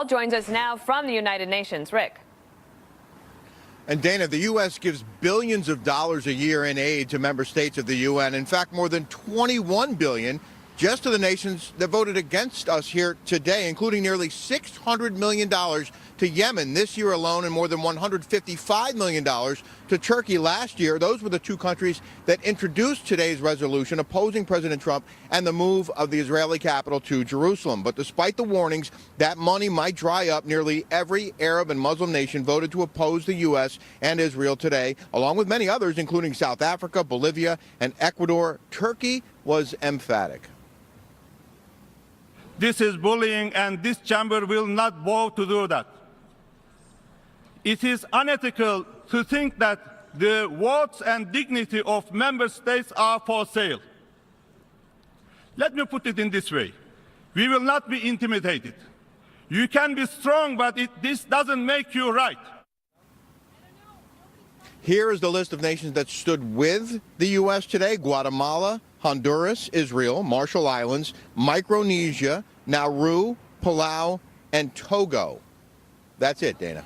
Joins us now from the United Nations. Rick. And Dana, the U.S. gives billions of dollars a year in aid to member states of the UN. In fact, more than $21 billion just to the nations that voted against us here today, including nearly $600 million to Yemen this year alone and more than $155 million to Turkey last year. Those were the two countries that introduced today's resolution opposing President Trump and the move of the Israeli capital to Jerusalem. But despite the warnings that money might dry up, nearly every Arab and Muslim nation voted to oppose the U.S. and Israel today, along with many others, including South Africa, Bolivia, and Ecuador. Turkey was emphatic. This is bullying, and this chamber will not vote to do that. It is unethical to think that the votes and dignity of member states are for sale. Let me put it in this way. We will not be intimidated. You can be strong, but this doesn't make you right. Here is the list of nations that stood with the U.S. today: Guatemala, Honduras, Israel, Marshall Islands, Micronesia, Nauru, Palau, and Togo. That's it, Dana.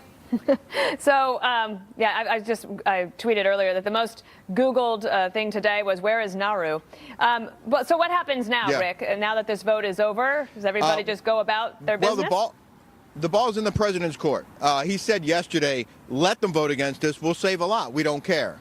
So, I tweeted earlier that the most Googled thing today was, where is Nauru? So what happens now, Rick? Now that this vote is over, does everybody just go about their business? Well, the ball's in the president's court. He said yesterday, let them vote against us. We'll save a lot. We don't care.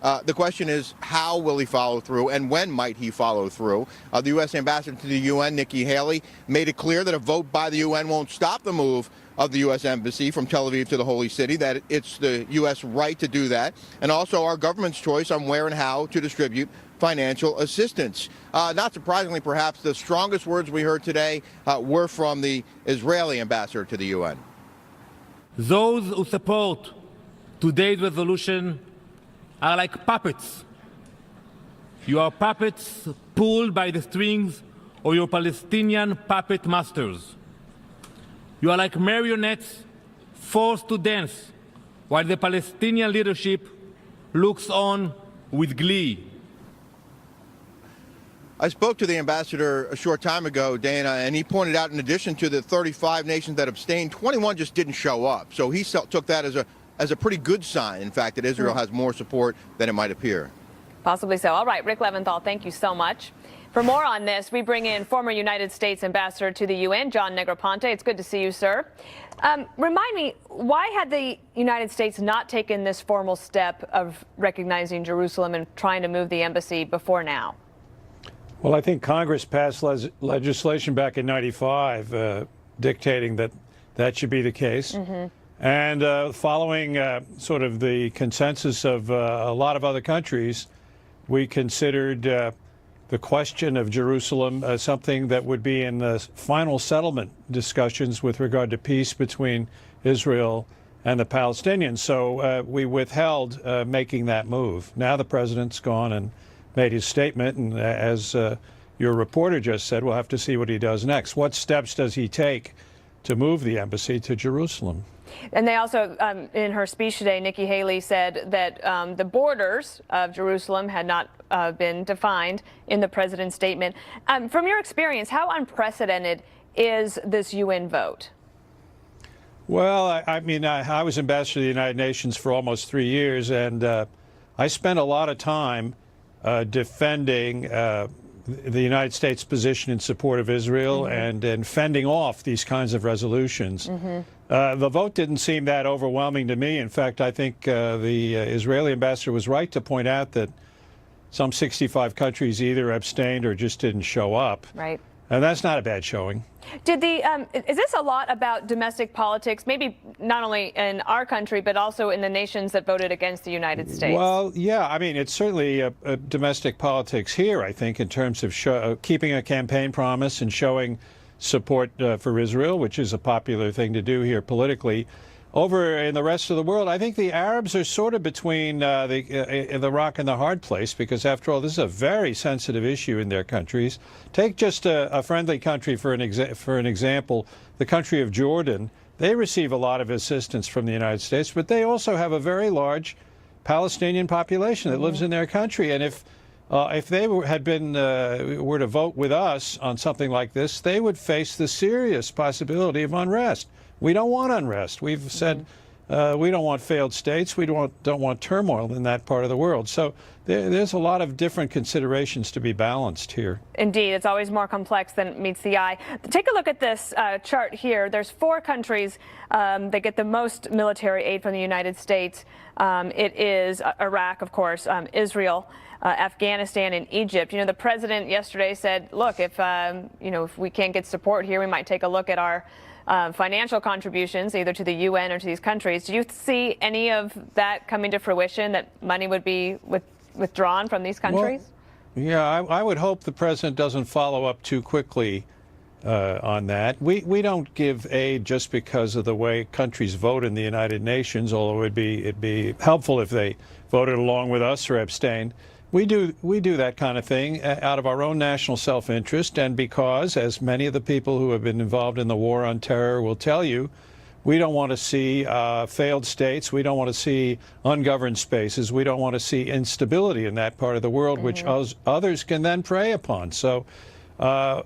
The question is, how will he follow through, and when might he follow through? The U.S. ambassador to the UN, Nikki Haley, made it clear that a vote by the UN won't stop the move of the U.S. Embassy from Tel Aviv to the Holy City, that it's the U.S. right to do that, and also our government's choice on where and how to distribute financial assistance. Not surprisingly, perhaps, the strongest words we heard today were from the Israeli ambassador to the UN. Those who support today's resolution are like puppets. You are puppets pulled by the strings of your Palestinian puppet masters. You are like marionettes forced to dance while the Palestinian leadership looks on with glee. I spoke to the ambassador a short time ago, Dana, and he pointed out, in addition to the 35 nations that abstained, 21 just didn't show up. So he took that as a pretty good sign, in fact, that Israel has more support than it might appear. Possibly so. All right, Rick Leventhal, thank you so much. For more on this, we bring in former United States Ambassador to the UN, John Negroponte. It's good to see you, sir. Remind me, why had the United States not taken this formal step of recognizing Jerusalem and trying to move the embassy before now? Well, I think Congress passed legislation back in '95 dictating that that should be the case. Mm-hmm. And following sort of the consensus of a lot of other countries, we considered the question of Jerusalem as something that would be in the final settlement discussions with regard to peace between Israel and the Palestinians. So we withheld making that move. Now the president's gone and made his statement, and as your reporter just said, we'll have to see what he does next. What steps does he take to move the embassy to Jerusalem? And they also, in her speech today, Nikki Haley said that the borders of Jerusalem had not been defined in the president's statement. From your experience, how unprecedented is this UN vote? Well, I mean, I was ambassador to the United Nations for almost 3 years, and I spent a lot of time defending the United States position in support of Israel, mm-hmm. and fending off these kinds of resolutions. Mm-hmm. The vote didn't seem that overwhelming to me. In fact, I think the Israeli ambassador was right to point out that some 65 countries either abstained or just didn't show up. Right. And that's not a bad showing. Did is this a lot about domestic politics, maybe not only in our country, but also in the nations that voted against the United States? Well, yeah, I mean, it's certainly a domestic politics here, I think, in terms of keeping a campaign promise and showing support for Israel, which is a popular thing to do here politically. Over in the rest of the world, I think the Arabs are sort of between the rock and the hard place, because, after all, this is a very sensitive issue in their countries. Take just a friendly country for an example, the country of Jordan. They receive a lot of assistance from the United States, but they also have a very large Palestinian population that lives in their country. And if they were to vote with us on something like this, they would face the serious possibility of unrest. We don't want unrest. We've said we don't want failed states. We don't want turmoil in that part of the world. So there's a lot of different considerations to be balanced here. Indeed, it's always more complex than meets the eye. Take a look at this chart here. There's 4 countries that get the most military aid from the United States. It is Iraq, of course, Israel, Afghanistan, and Egypt. You know, the president yesterday said, look, if we can't get support here, we might take a look at our financial contributions either to the UN or to these countries. Do you see any of that coming to fruition, that money would be withdrawn from these countries? Well, yeah, I would hope the president doesn't follow up too quickly on that. We don't give aid just because of the way countries vote in the United Nations, although it'd be helpful if they voted along with us or abstained. We do that kind of thing out of our own national self-interest, and because, as many of the people who have been involved in the war on terror will tell you, we don't want to see failed states. We don't want to see ungoverned spaces. We don't want to see instability in that part of the world, which others can then prey upon. So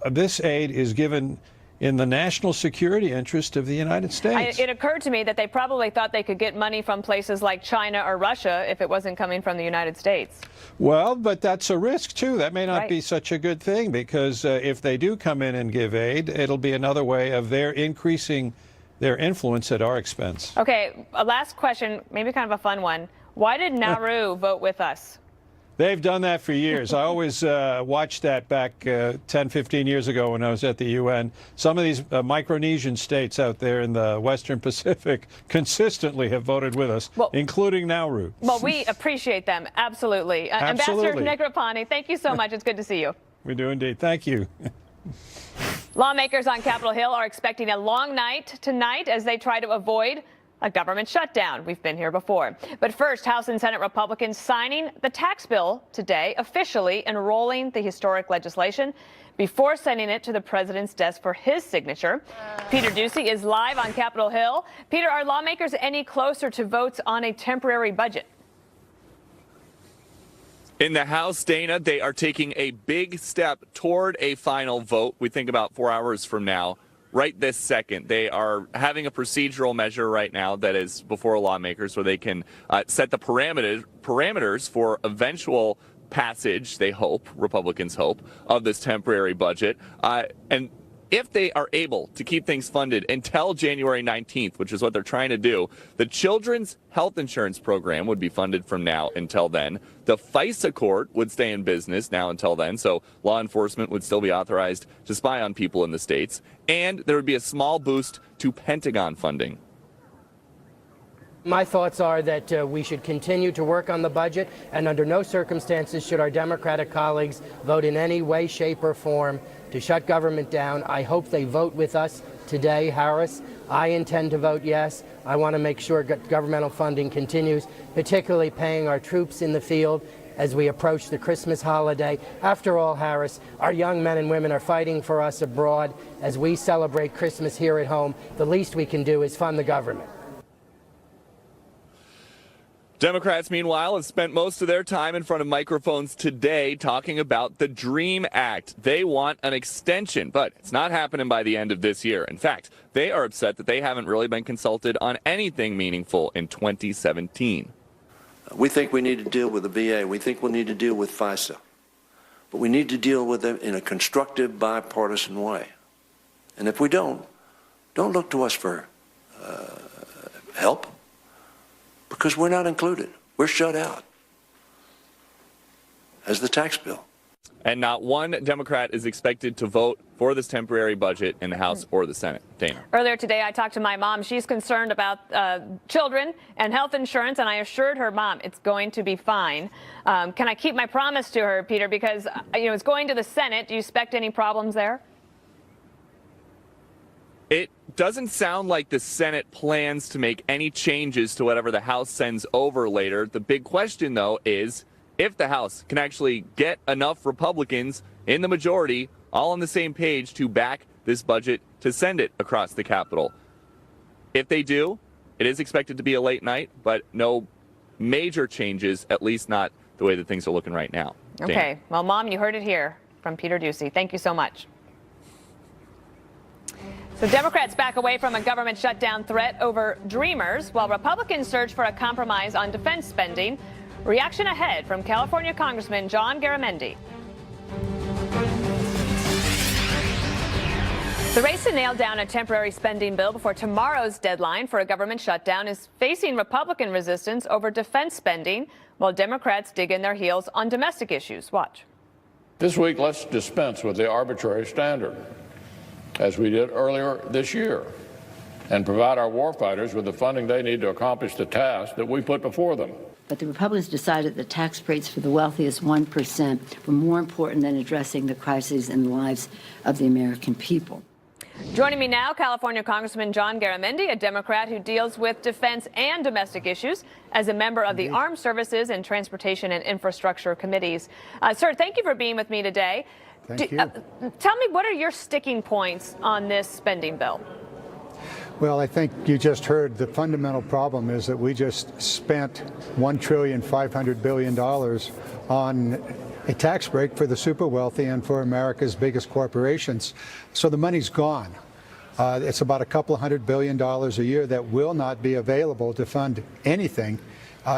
this aid is given in the national security interest of the United States. It occurred to me that they probably thought they could get money from places like China or Russia if it wasn't coming from the United States. Well, but that's a risk, too. That may not Right. be such a good thing, because if they do come in and give aid, it'll be another way of their increasing their influence at our expense. Okay, a last question, maybe kind of a fun one. Why did Nauru vote with us? They've done that for years. I always watched that back 10, 15 years ago when I was at the UN. Some of these Micronesian states out there in the Western Pacific consistently have voted with us, including Nauru. Well, we appreciate them, absolutely. Absolutely. Ambassador Negroponte, thank you so much. It's good to see you. We do indeed. Thank you. Lawmakers on Capitol Hill are expecting a long night tonight as they try to avoid a government shutdown. We've been here before. But first, House and Senate Republicans signing the tax bill today, officially enrolling the historic legislation before sending it to the president's desk for his signature. Peter Doocy is live on Capitol Hill. Peter, are lawmakers any closer to votes on a temporary budget? In the House, Dana, they are taking a big step toward a final vote. We think about 4 hours from now. Right this second, they are having a procedural measure right now that is before lawmakers where they can set the parameters for eventual passage, they hope, Republicans hope, of this temporary budget. And if they are able to keep things funded until January 19th, which is what they're trying to do, the Children's Health Insurance Program would be funded from now until then. The FISA court would stay in business now until then, so law enforcement would still be authorized to spy on people in the states. And there would be a small boost to Pentagon funding. My thoughts are that we should continue to work on the budget, and under no circumstances should our Democratic colleagues vote in any way, shape, or form to shut government down. I hope they vote with us today, Harris. I intend to vote yes. I want to make sure governmental funding continues, particularly paying our troops in the field as we approach the Christmas holiday. After all, Harris, our young men and women are fighting for us abroad. As we celebrate Christmas here at home, the least we can do is fund the government. Democrats, meanwhile, have spent most of their time in front of microphones today talking about the DREAM Act. They want an extension, but it's not happening by the end of this year. In fact, they are upset that they haven't really been consulted on anything meaningful in 2017. We think we need to deal with the VA. We think we need to deal with FISA. But we need to deal with them in a constructive, bipartisan way. And if we don't look to us for help, because we're not included. We're shut out as the tax bill. And not one Democrat is expected to vote for this temporary budget in the House or the Senate. Dana. Earlier today, I talked to my mom. She's concerned about children and health insurance, and I assured her, Mom, it's going to be fine. Can I keep my promise to her, Peter? Because it's going to the Senate. Do you expect any problems there? It doesn't sound like the Senate plans to make any changes to whatever the House sends over later. The big question, though, is if the House can actually get enough Republicans in the majority all on the same page to back this budget to send it across the Capitol. If they do, it is expected to be a late night, but no major changes, at least not the way that things are looking right now. Okay. Dana. Well, Mom, you heard it here from Peter Doocy. Thank you so much. So Democrats back away from a government shutdown threat over Dreamers, while Republicans search for a compromise on defense spending. Reaction ahead from California Congressman John Garamendi. The race to nail down a temporary spending bill before tomorrow's deadline for a government shutdown is facing Republican resistance over defense spending, while Democrats dig in their heels on domestic issues. Watch. This week, let's dispense with the arbitrary standard, as we did earlier this year, and provide our warfighters with the funding they need to accomplish the task that we put before them. But the Republicans decided that tax breaks for the wealthiest 1% were more important than addressing the crises in the lives of the American people. Joining me now, California Congressman John Garamendi, a Democrat who deals with defense and domestic issues as a member of the Armed Services and Transportation and Infrastructure Committees. Sir, thank you for being with me today. Thank you. Tell me, what are your sticking points on this spending bill? Well, I think you just heard the fundamental problem is that we just spent $1.5 trillion on a tax break for the super wealthy and for America's biggest corporations. So the money's gone. It's about a couple $100 billion a year that will not be available to fund anything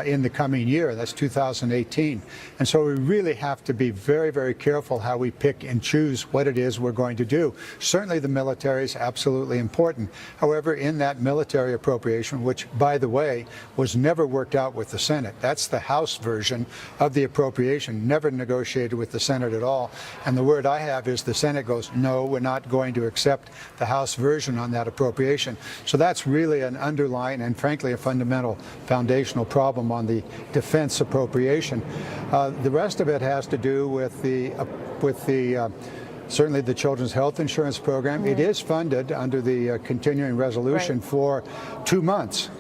in the coming year. That's 2018. And so we really have to be very, very careful how we pick and choose what it is we're going to do. Certainly the military is absolutely important. However, in that military appropriation, which, by the way, was never worked out with the Senate, that's the House version of the appropriation, never negotiated with the Senate at all. And the word I have is the Senate goes, no, we're not going to accept the House version on that appropriation. So that's really an underlying and, frankly, a fundamental foundational problem on the defense appropriation. The rest of it has to do with certainly the Children's Health Insurance Program. Mm-hmm. It is funded under the continuing resolution for 2 months.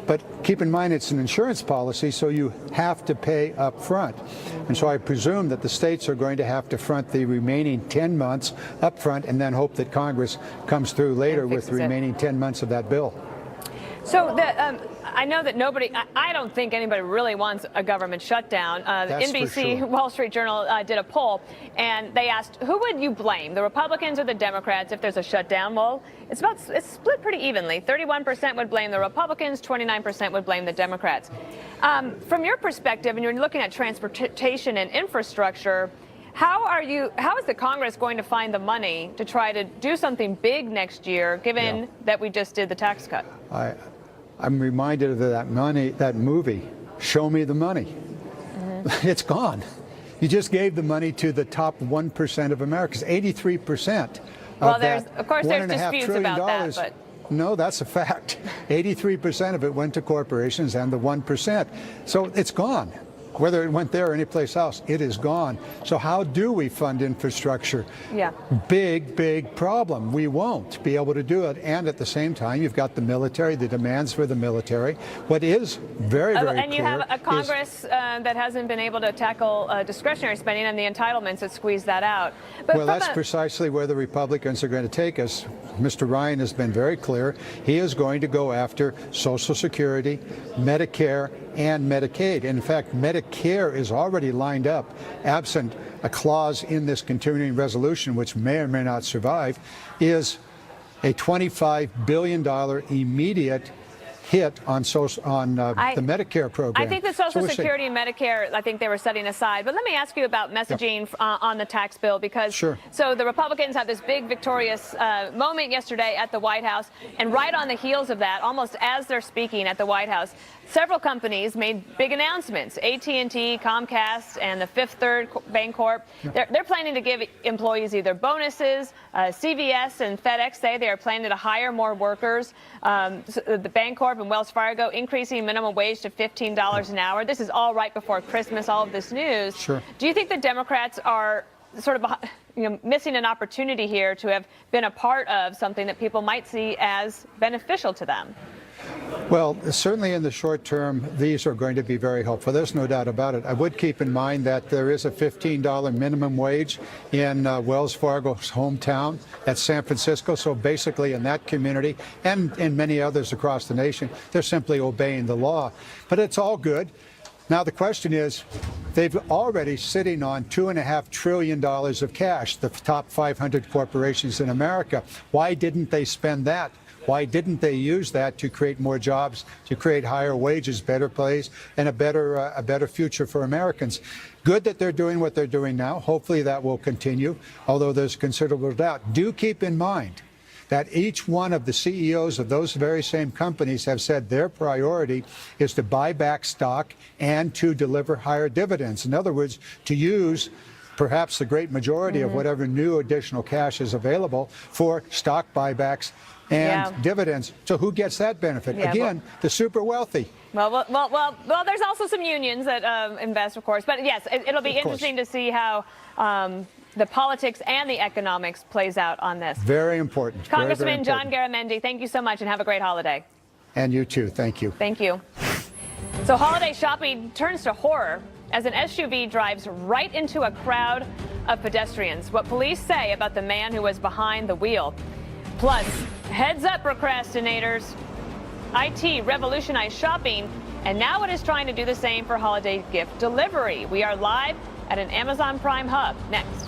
But keep in mind, it's an insurance policy, so you have to pay up front. And so I presume that the states are going to have to front the remaining 10 months up front and then hope that Congress comes through later with the remaining 10 months of that bill. So I know that I don't think anybody really wants a government shutdown. NBC, Wall Street Journal did a poll, and they asked, who would you blame, the Republicans or the Democrats, if there's a shutdown? Well, it's split pretty evenly. 31% would blame the Republicans, 29% would blame the Democrats. From your perspective, and you're looking at transportation and infrastructure, how is the Congress going to find the money to try to do something big next year, given that we just did the tax cut? I'm reminded of that movie, Show Me the Money. Mm-hmm. It's gone. You just gave the money to the top 1% of Americans, 83%. Well, there's disputes about that, but no, that's a fact. 83% of it went to corporations and the 1%. So it's gone. Whether it went there or anyplace else, it is gone. So how do we fund infrastructure? Yeah. Big problem. We won't be able to do it. And at the same time, you've got the military, the demands for the military. What is very clear. And you have a Congress that hasn't been able to tackle discretionary spending and the entitlements that squeeze that out. But well, that's precisely where the Republicans are going to take us. Mr. Ryan has been very clear. He is going to go after Social Security, Medicare, and Medicaid. And in fact, Medicare is already lined up, absent a clause in this continuing resolution, which may or may not survive, is a $25 billion immediate hit on the Medicare program. I think the Social Security and Medicare, I think they were setting aside. But let me ask you about messaging on the tax bill, because so the Republicans had this big victorious moment yesterday at the White House, and right on the heels of that, almost as they're speaking at the White House, several companies made big announcements. AT&T, Comcast, and the Fifth Third Bancorp. They're planning to give employees either bonuses. CVS and FedEx say they are planning to hire more workers. The Bancorp and Wells Fargo increasing minimum wage to $15 an hour. This is all right before Christmas, all of this news. Sure. Do you think the Democrats are sort of missing an opportunity here to have been a part of something that people might see as beneficial to them? Well, certainly in the short term, these are going to be very helpful. There's no doubt about it. I would keep in mind that there is a $15 minimum wage in Wells Fargo's hometown at San Francisco. So basically in that community and in many others across the nation, they're simply obeying the law. But it's all good. Now, the question is, they've already sitting on $2.5 trillion of cash, the top 500 corporations in America. Why didn't they spend that? Why didn't they use that to create more jobs, to create higher wages, better pays, and a better future for Americans? Good that they're doing what they're doing now. Hopefully that will continue, although there's considerable doubt. Do keep in mind that each one of the CEOs of those very same companies have said their priority is to buy back stock and to deliver higher dividends. In other words, to use perhaps the great majority of whatever new additional cash is available for stock buybacks and dividends. So who gets that benefit? Again, the super wealthy. Well, there's also some unions that invest, of course. But yes, it'll be interesting to see how the politics and the economics plays out on this. Very important. Congressman very important. John Garamendi, thank you so much and have a great holiday. And you too. Thank you. Thank you. So holiday shopping turns to horror as an SUV drives right into a crowd of pedestrians. What police say about the man who was behind the wheel. Plus, heads up, procrastinators. IT revolutionized shopping, and now it is trying to do the same for holiday gift delivery. We are live at an Amazon Prime hub. Next.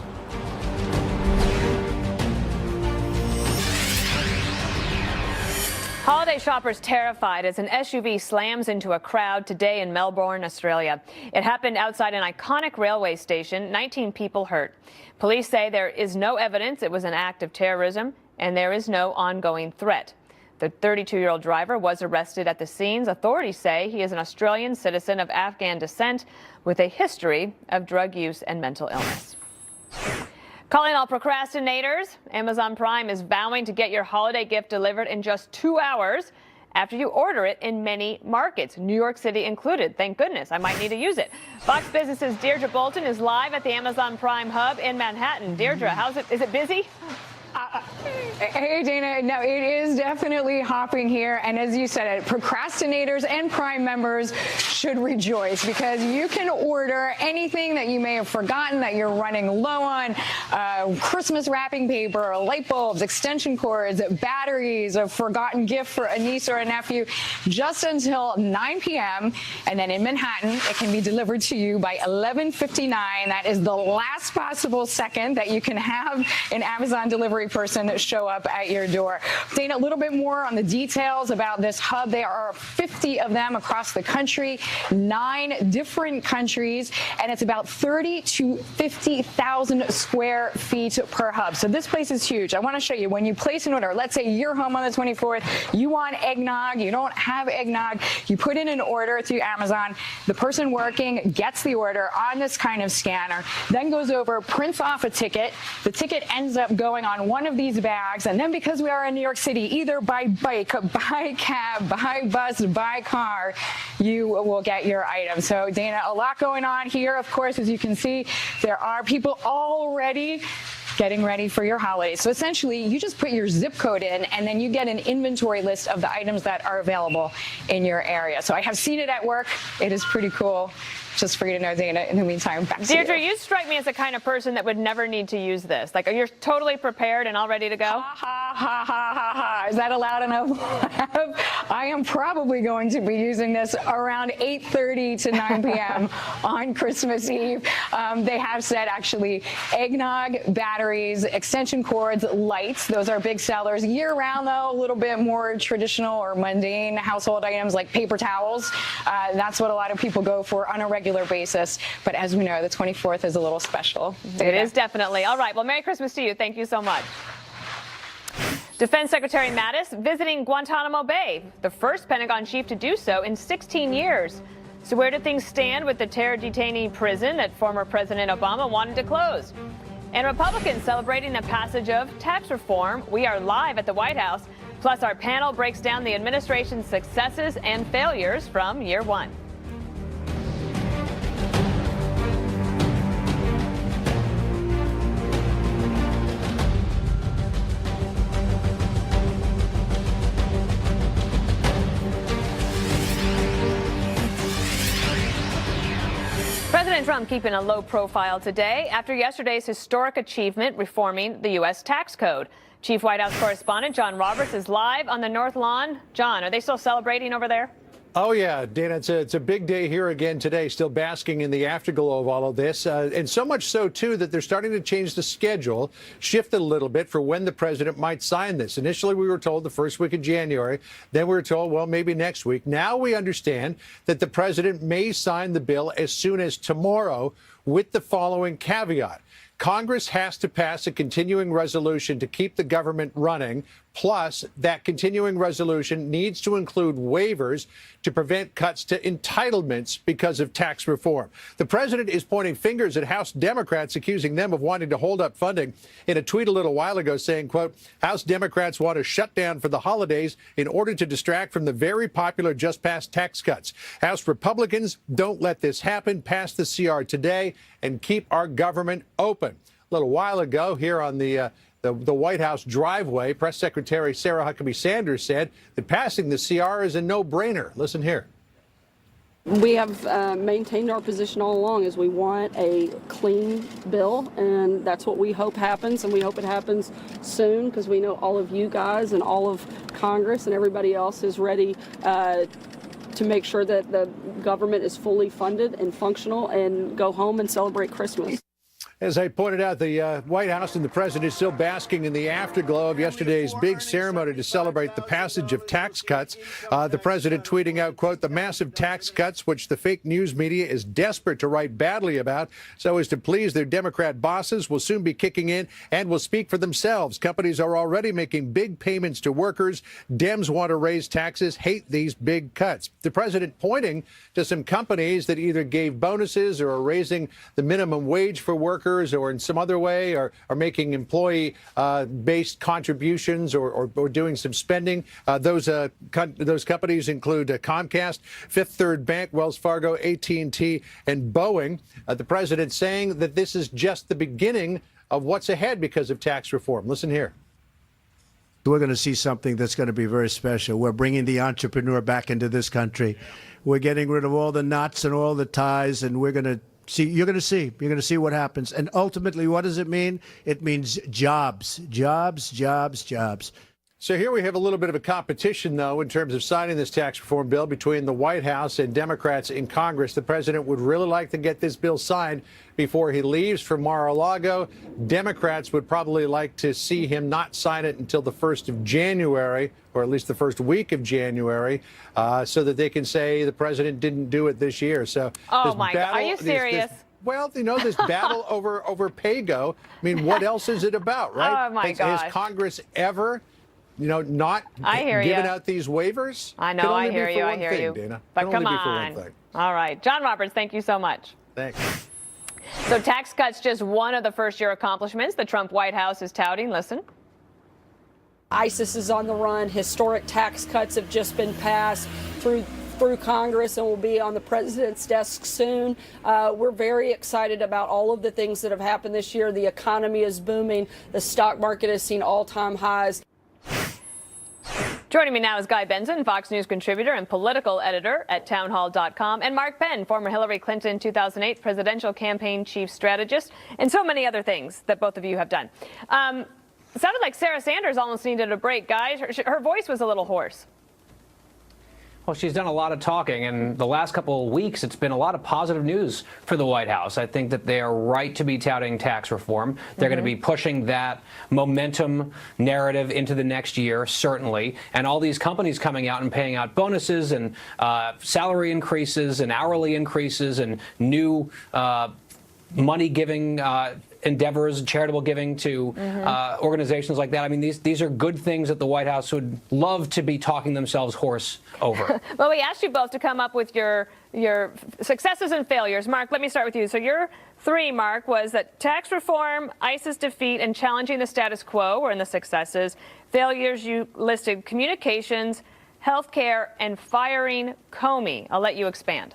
Holiday shoppers terrified as an SUV slams into a crowd today in Melbourne, Australia. It happened outside an iconic railway station. 19 people hurt. Police say there is no evidence it was an act of terrorism, and there is no ongoing threat. The 32-year-old driver was arrested at the scenes. Authorities say he is an Australian citizen of Afghan descent with a history of drug use and mental illness. Calling all procrastinators, Amazon Prime is vowing to get your holiday gift delivered in just 2 hours after you order it in many markets, New York City included. Thank goodness, I might need to use it. Fox Business's Deirdre Bolton is live at the Amazon Prime hub in Manhattan. Deirdre, is it busy? Hey, Dana. No, it is definitely hopping here. And as you said, procrastinators and Prime members should rejoice because you can order anything that you may have forgotten that you're running low on. Christmas wrapping paper, light bulbs, extension cords, batteries, a forgotten gift for a niece or a nephew, just until 9 p.m. And then in Manhattan, it can be delivered to you by 11:59. That is the last possible second that you can have an Amazon delivery person show up at your door. Dana, a little bit more on the details about this hub. There are 50 of them across the country, 9 different countries, and it's about 30 to 50,000 square feet per hub. So this place is huge. I want to show you when you place an order. Let's say you're home on the 24th, you want eggnog, you don't have eggnog, you put in an order through Amazon, the person working gets the order on this kind of scanner, then goes over, prints off a ticket, the ticket ends up going on one of these bags, and then because we are in New York City, either by bike, by cab, by bus, by car, you will get your item. So Dana, a lot going on here. Of course, as you can see, there are people already getting ready for your holidays. So essentially, you just put your zip code in, and then you get an inventory list of the items that are available in your area. So I have seen it at work. It is pretty cool. Just for you to know, Dana, in the meantime, back to you. Deirdre, you strike me as the kind of person that would never need to use this. Like, you're totally prepared and all ready to go? Ha, ha, ha, ha, ha. Is that a loud enough laugh? I am probably going to be using this around 8:30 to 9 p.m. on Christmas Eve. They have said, actually, eggnog, batteries, extension cords, lights. Those are big sellers. Year-round, though, a little bit more traditional or mundane household items like paper towels. That's what a lot of people go for on a regular basis. But as we know, the 24th is a little special. It is definitely. All right. Well, Merry Christmas to you. Thank you so much. Defense Secretary Mattis visiting Guantanamo Bay, the first Pentagon chief to do so in 16 years. So where do things stand with the terror detainee prison that former President Obama wanted to close? And Republicans celebrating the passage of tax reform. We are live at the White House. Plus, our panel breaks down the administration's successes and failures from year one. President Trump keeping a low profile today after yesterday's historic achievement reforming the U.S. tax code. Chief White House correspondent John Roberts is live on the North Lawn. John, are they still celebrating over there? Oh, yeah, Dana, it's a big day here again today, still basking in the afterglow of all of this. And so much so, too, that they're starting to change the schedule, shift it a little bit for when the president might sign this. Initially, we were told the first week of January. Then we were told, well, maybe next week. Now we understand that the president may sign the bill as soon as tomorrow with the following caveat. Congress has to pass a continuing resolution to keep the government running. Plus, that continuing resolution needs to include waivers to prevent cuts to entitlements because of tax reform. The president is pointing fingers at House Democrats, accusing them of wanting to hold up funding. In a tweet a little while ago saying, quote, House Democrats want to shut down for the holidays in order to distract from the very popular just passed tax cuts. House Republicans, don't let this happen. Pass the CR today and keep our government open. A little while ago here on the White House driveway, Press Secretary Sarah Huckabee Sanders said that passing the CR is a no-brainer. Listen here. We have maintained our position all along as we want a clean bill, and that's what we hope happens, and we hope it happens soon because we know all of you guys and all of Congress and everybody else is ready to make sure that the government is fully funded and functional and go home and celebrate Christmas. As I pointed out, the White House and the president is still basking in the afterglow of yesterday's big ceremony to celebrate the passage of tax cuts. The president tweeting out, quote, the massive tax cuts, which the fake news media is desperate to write badly about so as to please their Democrat bosses, will soon be kicking in and will speak for themselves. Companies are already making big payments to workers. Dems want to raise taxes, hate these big cuts. The president pointing to some companies that either gave bonuses or are raising the minimum wage for workers or in some other way are making employee-based contributions or doing some spending. Those companies include Comcast, Fifth Third Bank, Wells Fargo, AT&T, and Boeing. The president saying that this is just the beginning of what's ahead because of tax reform. Listen here. We're going to see something that's going to be very special. We're bringing the entrepreneur back into this country. We're getting rid of all the knots and all the ties, and we're going to you're going to see what happens. And ultimately, what does it mean? It means jobs, jobs, jobs, jobs. So here we have a little bit of a competition, though, in terms of signing this tax reform bill between the White House and Democrats in Congress. The president would really like to get this bill signed before he leaves for Mar-a-Lago. Democrats would probably like to see him not sign it until the 1st of January, or at least the first week of January, so that they can say the president didn't do it this year. So, oh my God, are you serious? Well, you know, this battle over pay-go. I mean, what else is it about, right? Oh my God! Has Congress ever, not given out these waivers? I know, I hear you, Dana. But come on. All right, John Roberts, thank you so much. Thanks. So tax cuts, just one of the first-year accomplishments the Trump White House is touting. Listen. ISIS is on the run. Historic tax cuts have just been passed through Congress and will be on the president's desk soon. We're very excited about all of the things that have happened this year. The economy is booming. The stock market has seen all-time highs. Joining me now is Guy Benson, Fox News contributor and political editor at townhall.com, and Mark Penn, former Hillary Clinton 2008 presidential campaign chief strategist, and so many other things that both of you have done. It sounded like Sarah Sanders almost needed a break, guys. Her voice was a little hoarse. Well, she's done a lot of talking, and the last couple of weeks, it's been a lot of positive news for the White House. I think that they are right to be touting tax reform. They're going to be pushing that momentum narrative into the next year, certainly. And all these companies coming out and paying out bonuses and salary increases and hourly increases and new money-giving endeavors, charitable giving to organizations like that. I mean, these are good things that the White House would love to be talking themselves hoarse over. Well, we asked you both to come up with your successes and failures. Mark, let me start with you. So your three, Mark, was that tax reform, ISIS defeat, and challenging the status quo were in the successes. Failures, you listed communications, healthcare, and firing Comey. I'll let you expand.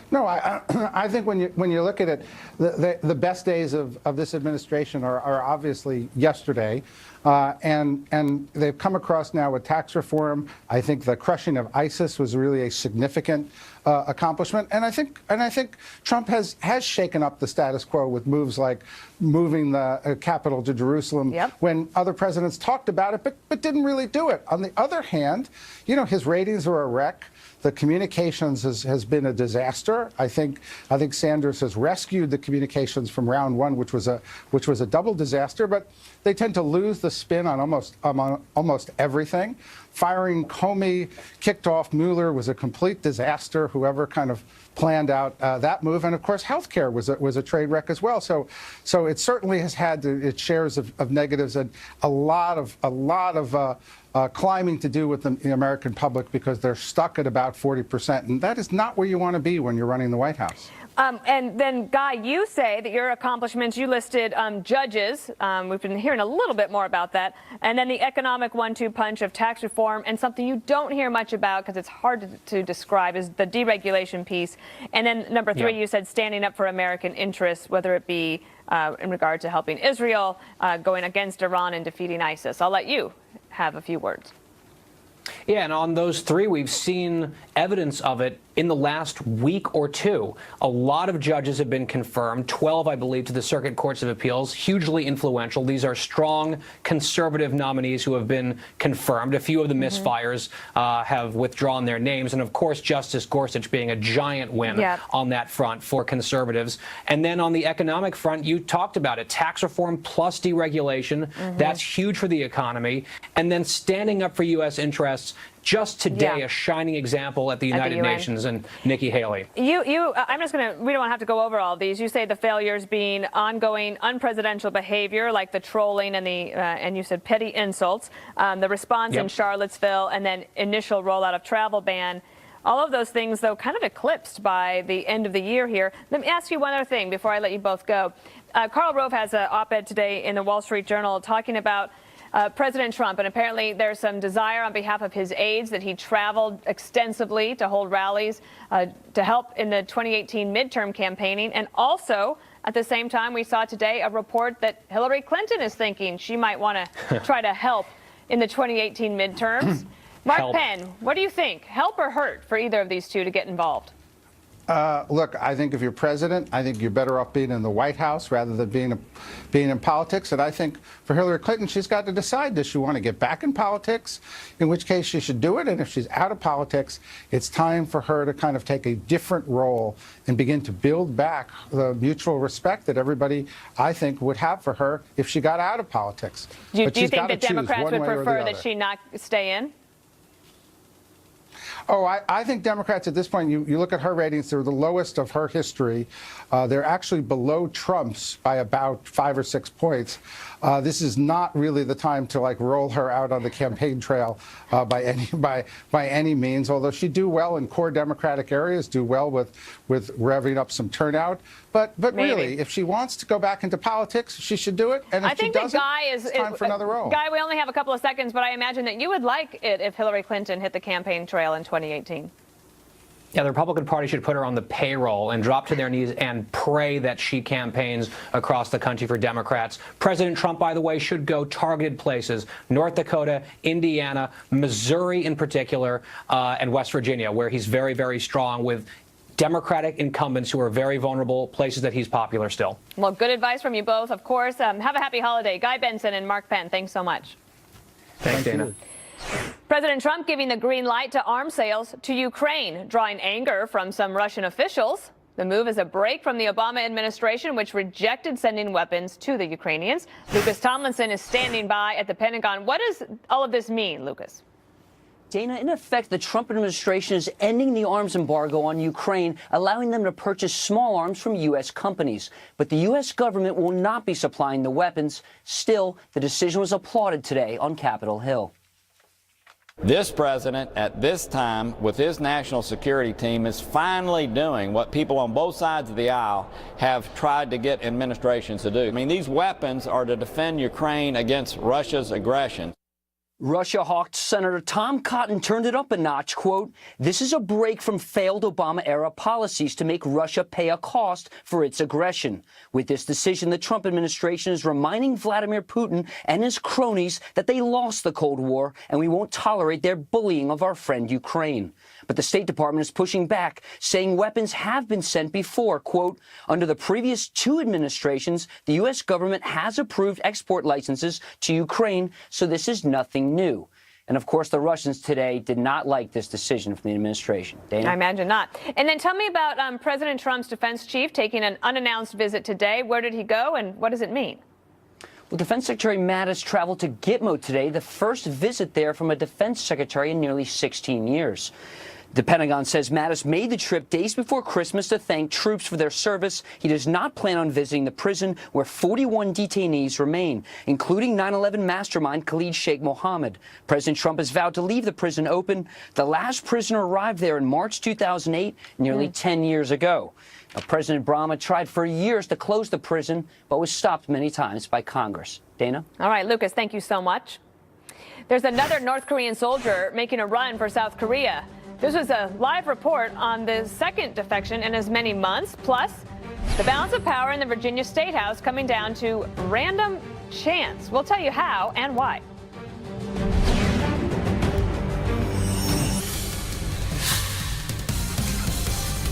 No, I think when you look at it, the best days of this administration are obviously yesterday. And they've come across now with tax reform. I think the crushing of ISIS was really a significant accomplishment. And I think Trump has shaken up the status quo with moves like moving the capital to Jerusalem when other presidents talked about it, but didn't really do it. On the other hand, his ratings are a wreck. The communications has been a disaster. I think Sanders has rescued the communications from round one, which was a double disaster. But they tend to lose the spin on almost everything. Firing Comey kicked off Mueller was a complete disaster. Whoever kind of planned out that move, and of course, healthcare was a trade wreck as well. So it certainly has had its shares of negatives and a lot of climbing to do with the American public because they're stuck at about 40%, and that is not where you want to be when you're running the White House. And then, Guy, you say that your accomplishments, you listed judges. We've been hearing a little bit more about that. And then the economic 1-2 punch of tax reform, and something you don't hear much about because it's hard to describe is the deregulation piece. And then number 3, you said standing up for American interests, whether it be in regard to helping Israel, going against Iran and defeating ISIS. I'll let you have a few words. Yeah, and on those 3, we've seen evidence of it in the last week or 2. A lot of judges have been confirmed, 12, I believe, to the Circuit Courts of Appeals, hugely influential. These are strong conservative nominees who have been confirmed. A few of the misfires have withdrawn their names. And, of course, Justice Gorsuch being a giant win on that front for conservatives. And then on the economic front, you talked about it, tax reform plus deregulation. That's huge for the economy. And then standing up for U.S. interests. Just today, a shining example at the United Nations and Nikki Haley. I'm just going to, we don't have to go over all of these. You say the failures being ongoing unpresidential behavior, like the trolling and and you said petty insults, the response in Charlottesville, and then initial rollout of travel ban. All of those things, though, kind of eclipsed by the end of the year here. Let me ask you one other thing before I let you both go. Karl Rove has an op-ed today in the Wall Street Journal talking about President Trump, and apparently there's some desire on behalf of his aides that he traveled extensively to hold rallies to help in the 2018 midterm campaigning. And also, at the same time, we saw today a report that Hillary Clinton is thinking she might want to try to help in the 2018 midterms. Mark Penn, what do you think? Help or hurt for either of these two to get involved? Look, I think if you're president, I think you're better off being in the White House rather than being in politics. And I think for Hillary Clinton, she's got to decide, does she want to get back in politics, in which case she should do it. And if she's out of politics, it's time for her to kind of take a different role and begin to build back the mutual respect that everybody, I think, would have for her if she got out of politics. Do you think that Democrats would prefer that she not stay in? Oh, I think Democrats at this point, you look at her ratings, they're the lowest of her history. They're actually below Trump's by about 5 or 6 points. This is not really the time to roll her out on the campaign trail by any means, although she'd do well in core Democratic areas, do well with revving up some turnout. But really, if she wants to go back into politics, she should do it. And if she doesn't, it's time for another role. Guy, we only have a couple of seconds, but I imagine that you would like it if Hillary Clinton hit the campaign trail in 2018. Yeah, the Republican Party should put her on the payroll and drop to their knees and pray that she campaigns across the country for Democrats. President Trump, by the way, should go targeted places: North Dakota, Indiana, Missouri in particular, and West Virginia, where he's very, very strong with Democratic incumbents who are very vulnerable, places that he's popular still. Well, good advice from you both, of course. Have a happy holiday. Guy Benson and Mark Penn, thanks so much. Thanks, Dana. President Trump giving the green light to arms sales to Ukraine, drawing anger from some Russian officials. The move is a break from the Obama administration, which rejected sending weapons to the Ukrainians. Lucas Tomlinson is standing by at the Pentagon. What does all of this mean, Lucas? Dana, in effect, the Trump administration is ending the arms embargo on Ukraine, allowing them to purchase small arms from U.S. companies. But the U.S. government will not be supplying the weapons. Still, the decision was applauded today on Capitol Hill. This president, at this time, with his national security team, is finally doing what people on both sides of the aisle have tried to get administrations to do. I mean, these weapons are to defend Ukraine against Russia's aggression. Russia hawked Senator Tom Cotton turned it up a notch, quote, "This is a break from failed Obama-era policies to make Russia pay a cost for its aggression. With this decision, the Trump administration is reminding Vladimir Putin and his cronies that they lost the Cold War, and we won't tolerate their bullying of our friend Ukraine." But the State Department is pushing back, saying weapons have been sent before, quote, "Under the previous two administrations, the U.S. government has approved export licenses to Ukraine, so this is nothing new." And of course, the Russians today did not like this decision from the administration. Dana? I imagine not. And then tell me about President Trump's defense chief taking an unannounced visit today. Where did he go, and what does it mean? Well, Defense Secretary Mattis traveled to Gitmo today, the first visit there from a defense secretary in nearly 16 years. The Pentagon says Mattis made the trip days before Christmas to thank troops for their service. He does not plan on visiting the prison where 41 detainees remain, including 9/11 mastermind Khalid Sheikh Mohammed. President Trump has vowed to leave the prison open. The last prisoner arrived there in March 2008, nearly 10 years ago. Now, President Obama tried for years to close the prison, but was stopped many times by Congress. Dana? All right, Lucas, thank you so much. There's another North Korean soldier making a run for South Korea. This was a live report on the second defection in as many months. Plus, the balance of power in the Virginia State House coming down to random chance. We'll tell you how and why.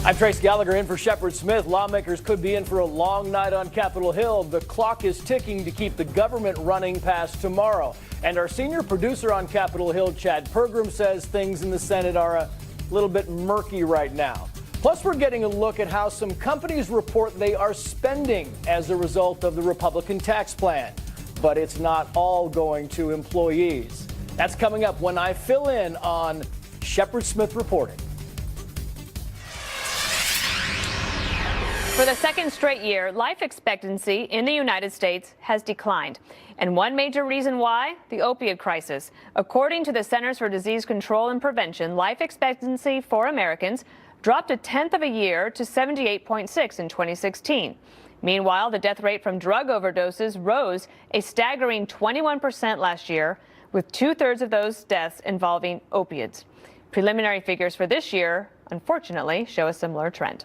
I'm Trace Gallagher in for Shepard Smith. Lawmakers could be in for a long night on Capitol Hill. The clock is ticking to keep the government running past tomorrow. And our senior producer on Capitol Hill, Chad Pergram, says things in the Senate are a little bit murky right now. Plus, we're getting a look at how some companies report they are spending as a result of the Republican tax plan. But it's not all going to employees. That's coming up when I fill in on Shepard Smith reporting. For the second straight year, life expectancy in the United States has declined. And one major reason why? The opioid crisis. According to the Centers for Disease Control and Prevention, life expectancy for Americans dropped a tenth of a year to 78.6 in 2016. Meanwhile, the death rate from drug overdoses rose a staggering 21% last year, with 2/3 of those deaths involving opiates. Preliminary figures for this year, unfortunately, show a similar trend.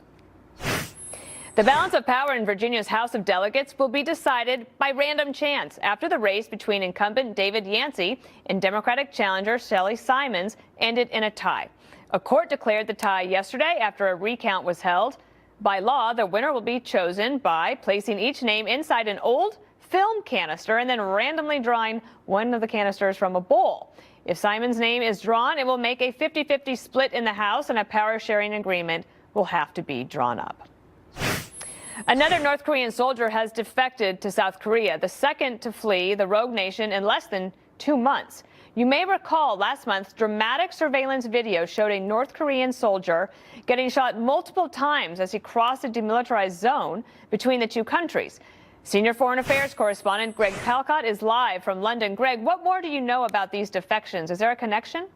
The balance of power in Virginia's House of Delegates will be decided by random chance after the race between incumbent David Yancey and Democratic challenger Shelley Simons ended in a tie. A court declared the tie yesterday after a recount was held. By law, the winner will be chosen by placing each name inside an old film canister and then randomly drawing one of the canisters from a bowl. If Simons' name is drawn, it will make a 50-50 split in the House, and a power-sharing agreement will have to be drawn up. Another North Korean soldier has defected to South Korea, the second to flee the rogue nation in less than 2 months. You may recall last month's dramatic surveillance video showed a North Korean soldier getting shot multiple times as he crossed a demilitarized zone between the two countries. Senior Foreign Affairs correspondent Greg Palcott is live from London. Greg, what more do you know about these defections? Is there a connection?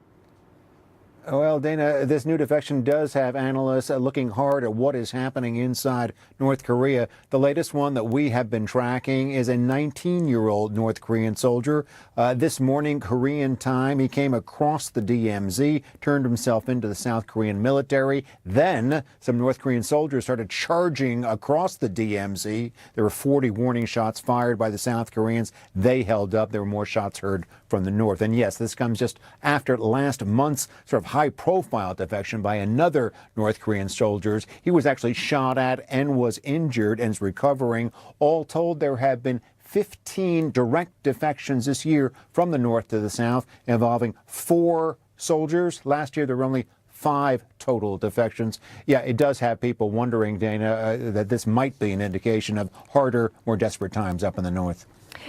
Well, Dana, this new defection does have analysts looking hard at what is happening inside North Korea. The latest one that we have been tracking is a 19-year-old North Korean soldier. This morning, Korean time, he came across the DMZ, turned himself into the South Korean military. Then some North Korean soldiers started charging across the DMZ. There were 40 warning shots fired by the South Koreans. They held up. There were more shots heard from the north. And yes, this comes just after last month's sort of high-profile defection by another North Korean soldier. He was actually shot at and was injured and is recovering. All told, there have been 15 direct defections this year from the north to the south involving 4 soldiers. Last year, there were only 5 total defections. Yeah, it does have people wondering, Dana, that this might be an indication of harder, more desperate times up in the north.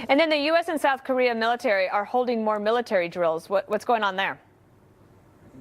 And then the U.S. and South Korea military are holding more military drills. What's going on there?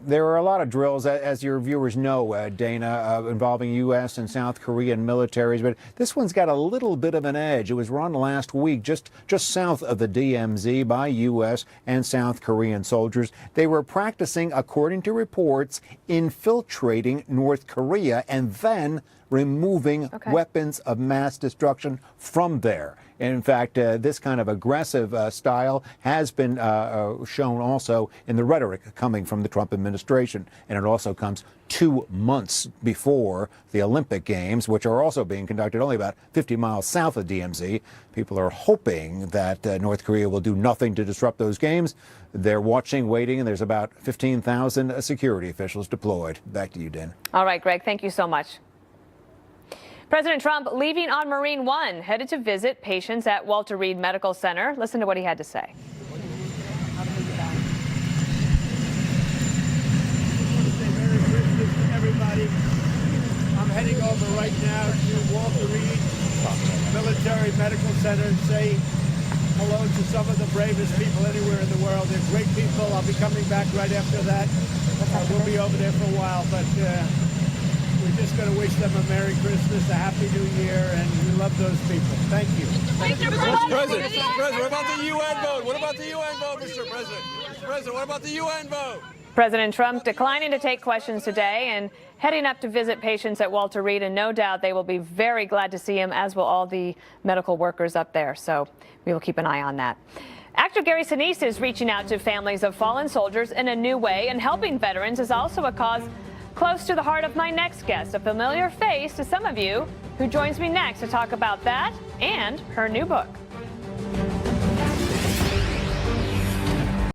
There are a lot of drills, as your viewers know, Dana, involving U.S. and South Korean militaries, but this one's got a little bit of an edge. It was run last week just south of the DMZ by U.S. and South Korean soldiers. They were practicing, according to reports, infiltrating North Korea and then removing weapons of mass destruction from there. In fact, this kind of aggressive style has been shown also in the rhetoric coming from the Trump administration. And it also comes 2 months before the Olympic Games, which are also being conducted only about 50 miles south of DMZ. People are hoping that North Korea will do nothing to disrupt those games. They're watching, waiting, and there's about 15,000 security officials deployed. Back to you, Dan. All right, Greg, thank you so much. President Trump leaving on Marine One, headed to visit patients at Walter Reed Medical Center. Listen to what he had to say. Merry Christmas to everybody. I'm heading over right now to Walter Reed Military Medical Center and say hello to some of the bravest people anywhere in the world. They're great people. I'll be coming back right after that. We'll be over there for a while, but we're just going to wish them a Merry Christmas, a Happy New Year, and we love those people. Thank you. Mr. President, what about the UN vote? What about the UN vote, Mr. President? Mr. President, what about the UN vote? President Trump declining to take questions today and heading up to visit patients at Walter Reed, and no doubt they will be very glad to see him, as will all the medical workers up there. So we will keep an eye on that. Actor Gary Sinise is reaching out to families of fallen soldiers in a new way, and helping veterans is also a cause close to the heart of my next guest, a familiar face to some of you, who joins me next to talk about that and her new book.